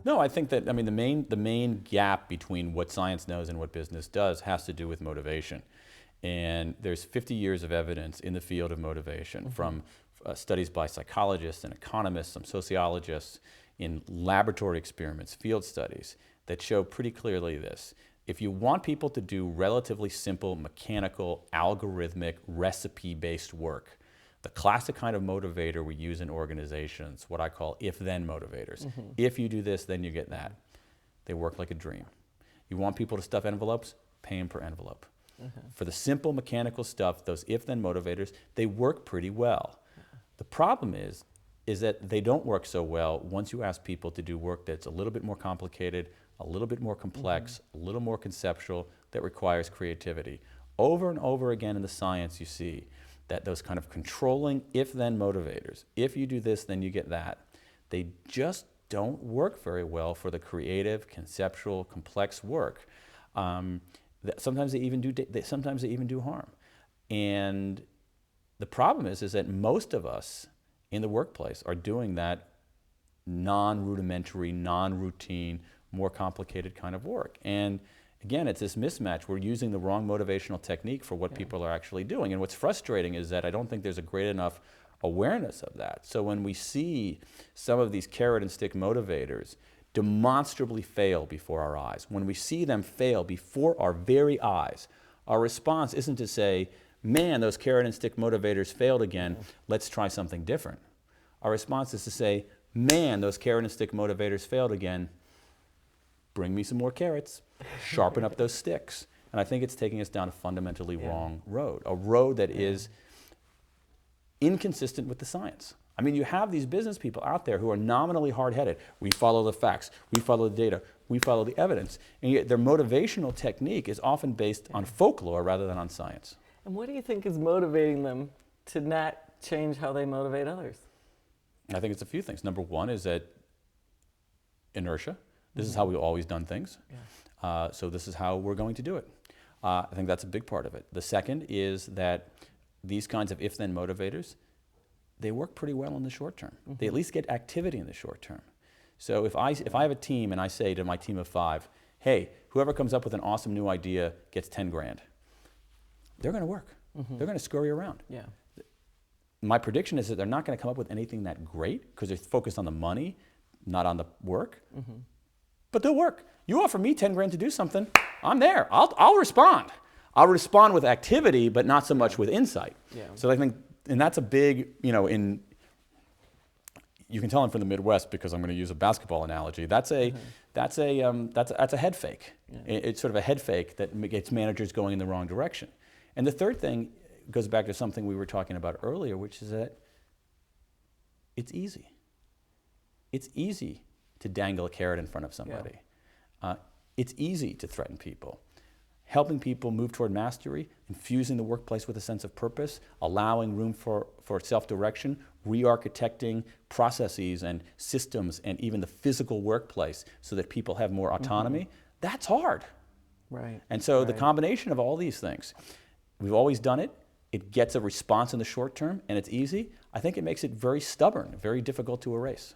No, I think that, I mean, the main gap between what science knows and what business does has to do with motivation. And there's 50 years of evidence in the field of motivation from studies by psychologists and economists, some sociologists, in laboratory experiments, field studies, that show pretty clearly this. If you want people to do relatively simple, mechanical, algorithmic, recipe-based work, the classic kind of motivator we use in organizations, what I call if-then motivators. If you do this, then you get that. They work like a dream. You want people to stuff envelopes? Pay them per envelope. For the simple mechanical stuff, those if-then motivators, they work pretty well. The problem is that they don't work so well once you ask people to do work that's a little bit more complicated, a little bit more complex, a little more conceptual, that requires creativity. Over and over again in the science you see that those kind of controlling if-then motivators, if you do this, then you get that, they just don't work very well for the creative, conceptual, complex work. Sometimes they even do harm. And the problem is that most of us in the workplace are doing that non-rudimentary, non-routine, more complicated kind of work. And again, it's this mismatch. We're using the wrong motivational technique for what people are actually doing. And what's frustrating is that I don't think there's a great enough awareness of that. So when we see some of these carrot and stick motivators demonstrably fail before our eyes, when we see them fail before our very eyes, our response isn't to say, man, those carrot and stick motivators failed again, let's try something different. Our response is to say, man, those carrot and stick motivators failed again, bring me some more carrots, sharpen up those sticks. And I think it's taking us down a fundamentally wrong road, a road that is inconsistent with the science. I mean, you have these business people out there who are nominally hard-headed. We follow the facts, we follow the data, we follow the evidence. And yet their motivational technique is often based on folklore rather than on science. And what do you think is motivating them to not change how they motivate others? I think it's a few things. Number one is that inertia. This is how we've always done things. So this is how we're going to do it. I think that's a big part of it. The second is that these kinds of if-then motivators, they work pretty well in the short term. They at least get activity in the short term. So if I have a team and I say to my team of 5, hey, whoever comes up with an awesome new idea gets 10 grand, they're going to work. They're going to scurry around. My prediction is that they're not going to come up with anything that great because they're focused on the money, not on the work. But they'll work. You offer me 10 grand to do something, I'm there. I'll respond. I'll respond with activity, but not so much with insight. So I think, and that's a big, you know, you can tell I'm from the Midwest because I'm going to use a basketball analogy. That's a head fake. It's sort of a head fake that gets managers going in the wrong direction. And the third thing goes back to something we were talking about earlier, which is that it's easy. It's easy to dangle a carrot in front of somebody. It's easy to threaten people. Helping people move toward mastery, infusing the workplace with a sense of purpose, allowing room for self-direction, re-architecting processes and systems and even the physical workplace so that people have more autonomy, that's hard. And so the combination of all these things, we've always done it, it gets a response in the short term, and it's easy. I think it makes it very stubborn, very difficult to erase.